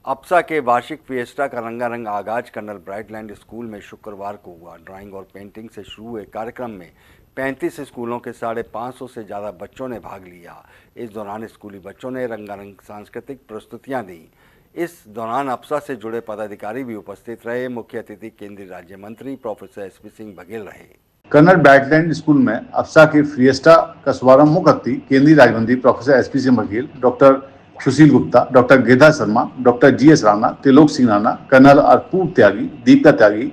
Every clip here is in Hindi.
अप्सा के वार्षिक फिएस्टा का रंगारंग आगाज कर्नल ब्राइटलैंड स्कूल में शुक्रवार को हुआ। ड्राइंग और पेंटिंग से शुरू हुए कार्यक्रम में 35 स्कूलों के 550 से ज़्यादा बच्चों ने भाग लिया। इस दौरान स्कूली बच्चों ने रंगारंग सांस्कृतिक प्रस्तुतियां दी। इस दौरान अप्सा से जुड़े पदाधिकारी भी उपस्थित रहे। मुख्य अतिथि केंद्रीय राज्य मंत्री प्रोफेसर एसपी सिंह बघेल रहे। कर्नल ब्राइटलैंड स्कूल में अप्सा के फिएस्टा का शुभारंभ मुख्य अतिथि केंद्रीय राज्य मंत्री professor SP Singh Baghel, doctor Sushil Gupta, doctor Girdha Sharma, doctor GS Rana, Trilok Singh Rana, colonel Apoorv Tyagi, Deepika Tyagi,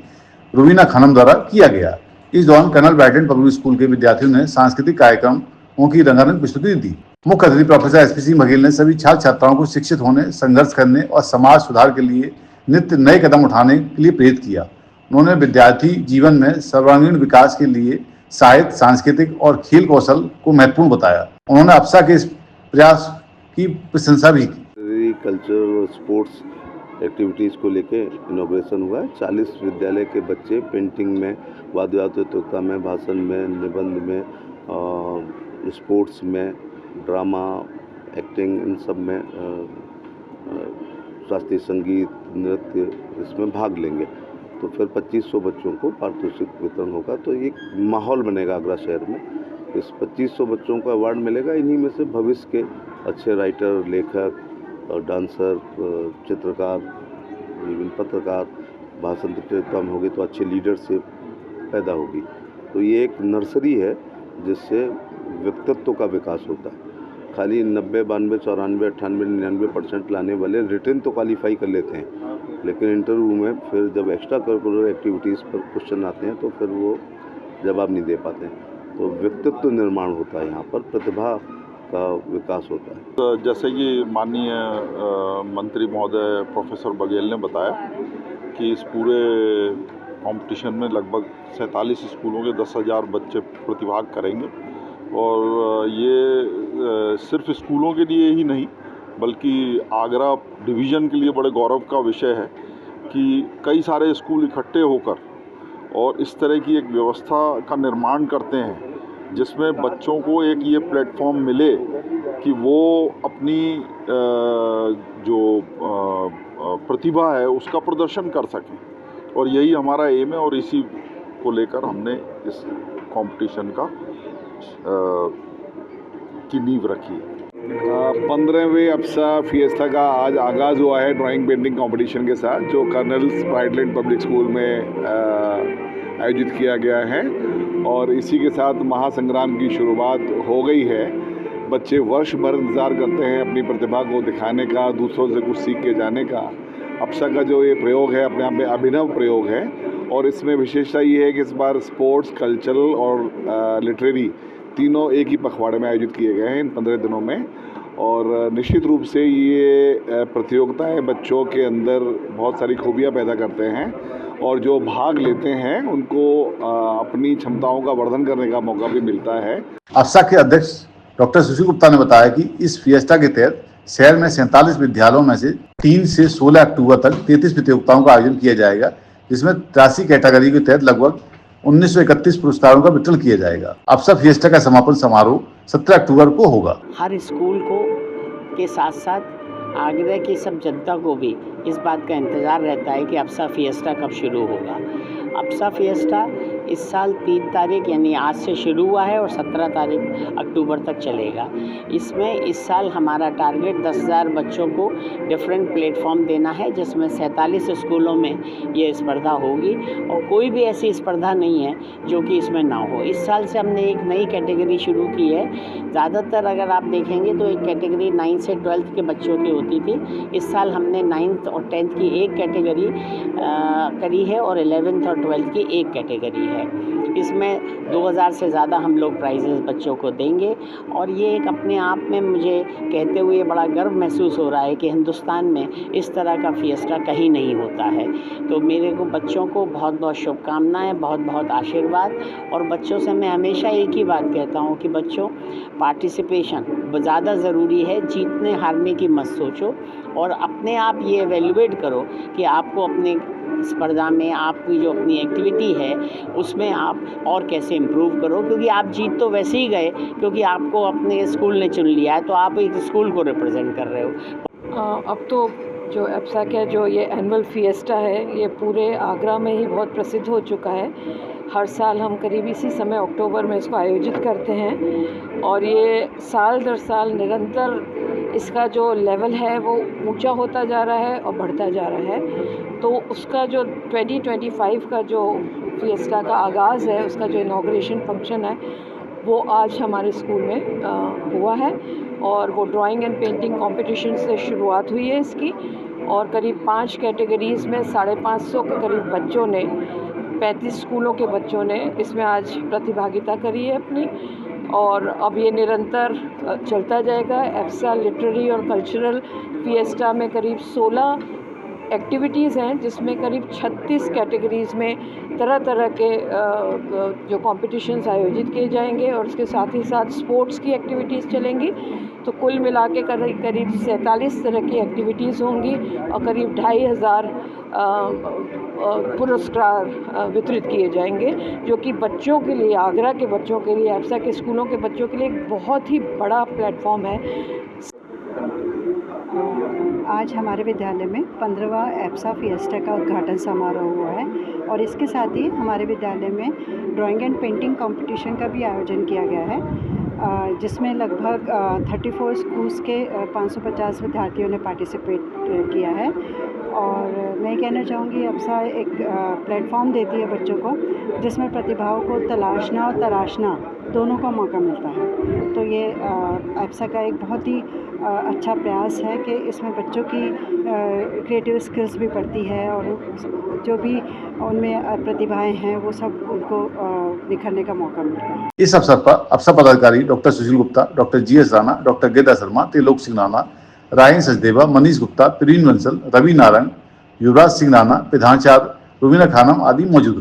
Rubina Khanam द्वारा किया गया। इस दौरान कर्नल ब्राइटलैंड पब्लिक स्कूल के विद्यार्थियों ने सांस्कृतिक कार्यक्रमों की रंगारंग प्रस्तुति दी। मुख्य अतिथि प्रोफेसर एसपी सिंह बघेल ने सभी छात्र छात्राओं को शिक्षित होने, संघर्ष करने और समाज सुधार के लिए नित्य नए कदम उठाने के लिए प्रेरित किया। उन्होंने विद्यार्थी जीवन में सर्वांगीण विकास के लिए साहित्य, सांस्कृतिक और खेल कौशल को महत्वपूर्ण बताया। उन्होंने अप्सा के इस प्रयास की प्रशंसा भी की। कल्चर और स्पोर्ट्स एक्टिविटीज़ को लेके इनॉग्रेशन हुआ है। 40 विद्यालय के बच्चे पेंटिंग में, वाद्य प्रतियोगिता में, भाषण में, निबंध में, स्पोर्ट्स में, ड्रामा, एक्टिंग, इन सब में, शास्त्रीय संगीत, नृत्य, इसमें भाग लेंगे। तो फिर 2500 बच्चों को पारितोषिक वितरण होगा। तो एक माहौल बनेगा आगरा शहर में। इस 2500 बच्चों को अवार्ड मिलेगा। इन्हीं में से भविष्य के अच्छे राइटर, लेखक, डांसर, चित्रकार, विभिन्न पत्रकार, भाषण प्रतियोगिता में होगी तो अच्छे लीडरशिप पैदा होगी। तो ये एक नर्सरी है जिससे व्यक्तित्व का विकास होता है। खाली 90, 92, 94, 98, 99% लाने वाले रिटर्न तो क्वालिफाई कर लेते हैं, लेकिन इंटरव्यू में फिर जब एक्स्ट्रा करिकुलर एक्टिविटीज़ पर क्वेश्चन आते हैं तो फिर वो जवाब नहीं दे पाते हैं। तो व्यक्तित्व निर्माण होता है, यहाँ पर प्रतिभा का विकास होता है। तो जैसे कि माननीय मंत्री महोदय प्रोफेसर बघेल ने बताया कि इस पूरे कंपटीशन में लगभग 47 स्कूलों के 10,000 बच्चे प्रतिभाग करेंगे। और ये सिर्फ स्कूलों के लिए ही नहीं बल्कि आगरा डिवीज़न के लिए बड़े गौरव का विषय है कि कई सारे स्कूल इकट्ठे होकर और इस तरह की एक व्यवस्था का निर्माण करते हैं जिसमें बच्चों को एक ये प्लेटफॉर्म मिले कि वो अपनी जो प्रतिभा है उसका प्रदर्शन कर सकें। और यही हमारा एम है और इसी को लेकर हमने इस कंपटीशन का की नींव रखी। 15वें अप्सा फिएस्टा का आज आगाज़ हुआ है ड्राइंग पेंटिंग कंपटीशन के साथ, जो कर्नल ब्राइटलैंड पब्लिक स्कूल में आयोजित किया गया है। और इसी के साथ महासंग्राम की शुरुआत हो गई है। बच्चे वर्ष भर इंतज़ार करते हैं अपनी प्रतिभा को दिखाने का, दूसरों से कुछ सीख के जाने का। अप्सा का जो ये प्रयोग है अपने आप में अभिनव प्रयोग है और इसमें विशेषता ये है कि इस बार स्पोर्ट्स, कल्चरल और लिटरेरी तीनों एक ही पखवाड़े में आयोजित किए गए हैं इन 15 दिनों में। और निश्चित रूप से ये प्रतियोगिताएं बच्चों के अंदर बहुत सारी खूबियां पैदा करते हैं और जो भाग लेते हैं उनको अपनी क्षमताओं का वर्धन करने का मौका भी मिलता है। अप्सा के अध्यक्ष डॉक्टर सुशील गुप्ता ने बताया कि इस फिएस्टा के तहत शहर में 47 विद्यालयों में से 3 से 16 अक्टूबर तक 33 प्रतियोगिताओं का आयोजन किया जाएगा, जिसमें 83 कैटेगरी के तहत लगभग 1931 पुरस्कारों का वितरण किया जाएगा। अप्सा फिएस्टा का समापन समारोह 17 अक्टूबर को होगा। हर स्कूल को के साथ साथ आगरा की सब जनता को भी इस बात का इंतज़ार रहता है कि अप्सा फिएस्टा कब शुरू होगा। अप्सा फिएस्टा इस साल 3 तारीख यानी आज से शुरू हुआ है और 17 तारीख अक्टूबर तक चलेगा। इसमें इस साल हमारा टारगेट 10,000 बच्चों को डिफरेंट प्लेटफॉर्म देना है, जिसमें 47 स्कूलों में ये स्पर्धा होगी और कोई भी ऐसी स्पर्धा नहीं है जो कि इसमें ना हो। इस साल से हमने एक नई कैटेगरी शुरू की है। ज़्यादातर अगर आप देखेंगे तो एक कैटेगरी 9 से 12th के बच्चों की होती थी। इस साल हमने 9th और 10th की एक कैटेगरी करी है और 11th और 12th की एक कैटेगरी है। इसमें 2000 से ज़्यादा हम लोग प्राइजेस बच्चों को देंगे और ये एक अपने आप में मुझे कहते हुए बड़ा गर्व महसूस हो रहा है कि हिंदुस्तान में इस तरह का फिएस्टा कहीं नहीं होता है। तो मेरे को बच्चों को बहुत बहुत शुभकामनाएं, बहुत बहुत आशीर्वाद। और बच्चों से मैं हमेशा एक ही बात कहता हूँ कि बच्चों, पार्टिसिपेशन ज़्यादा ज़रूरी है, जीतने हारने की मत सोचो और अपने आप ये एवेल्युएट करो कि आपको अपने स्पर्धा में आपकी जो अपनी एक्टिविटी है उसमें आप और कैसे इम्प्रूव करो, क्योंकि आप जीत तो वैसे ही गए क्योंकि आपको अपने स्कूल ने चुन लिया है, तो आप एक स्कूल को रिप्रेजेंट कर रहे हो। अब तो जो एप्सा का जो ये एनुअल फिएस्टा है, ये पूरे आगरा में ही बहुत प्रसिद्ध हो चुका है। हर साल हम करीब इसी समय अक्टूबर में इसको आयोजित करते हैं और ये साल दर साल निरंतर इसका जो लेवल है वो ऊंचा होता जा रहा है और बढ़ता जा रहा है। तो उसका जो 2025 का जो फिएस्टा का आगाज़ है, उसका जो इनॉग्रेशन फंक्शन है, वो आज हमारे स्कूल में हुआ है और वो ड्राइंग एंड पेंटिंग कंपटीशन से शुरुआत हुई है इसकी और करीब 5 कैटेगरीज़ में 550 के करीब बच्चों ने, 35 स्कूलों के बच्चों ने इसमें आज प्रतिभागिता करी है अपनी और अब ये निरंतर चलता जाएगा। एप्सा लिटरेरी और कल्चरल फिएस्टा में करीब 16 एक्टिविटीज़ हैं जिसमें करीब 36 कैटेगरीज़ में तरह तरह के जो कॉम्पिटिशन्स आयोजित किए जाएंगे और उसके साथ ही साथ स्पोर्ट्स की एक्टिविटीज़ चलेंगी। तो कुल मिला के करीब 47 तरह की एक्टिविटीज़ होंगी और करीब 2500 पुरस्कार वितरित किए जाएंगे, जो कि बच्चों के लिए, आगरा के बच्चों के लिए, एप्सा के स्कूलों के बच्चों के लिए एक बहुत ही बड़ा प्लेटफॉर्म है। आज हमारे विद्यालय में 15वां एप्सा फिएस्टा का उद्घाटन समारोह हुआ है और इसके साथ ही हमारे विद्यालय में ड्राइंग एंड पेंटिंग कंपटीशन का भी आयोजन किया गया है, जिसमें लगभग 34 स्कूल्स के 550 विद्यार्थियों ने पार्टिसिपेट किया है। और मैं कहना चाहूँगी एप्सा एक प्लेटफॉर्म देती है बच्चों को जिसमें प्रतिभाओं को तलाशना और तराशना दोनों का मौका मिलता है। तो ये एप्सा का एक बहुत ही अच्छा प्रयास है कि इसमें बच्चों की क्रिएटिव स्किल्स भी बढ़ती है और जो भी उनमें प्रतिभाएं हैं वो सब उनको निखरने का मौका मिलता है। इस अवसर पर अप्सा पदाधिकारी doctor Sushil Gupta, doctor GS Rana, doctor Geda Sharma, Trilok Singh Rana, Ryan Sachdeva, Manish Gupta, Praveen Bansal, Ravi Narayan, Yuvraj Singh Rana, प्रधानाचार्य रुबीना खानम आदि मौजूद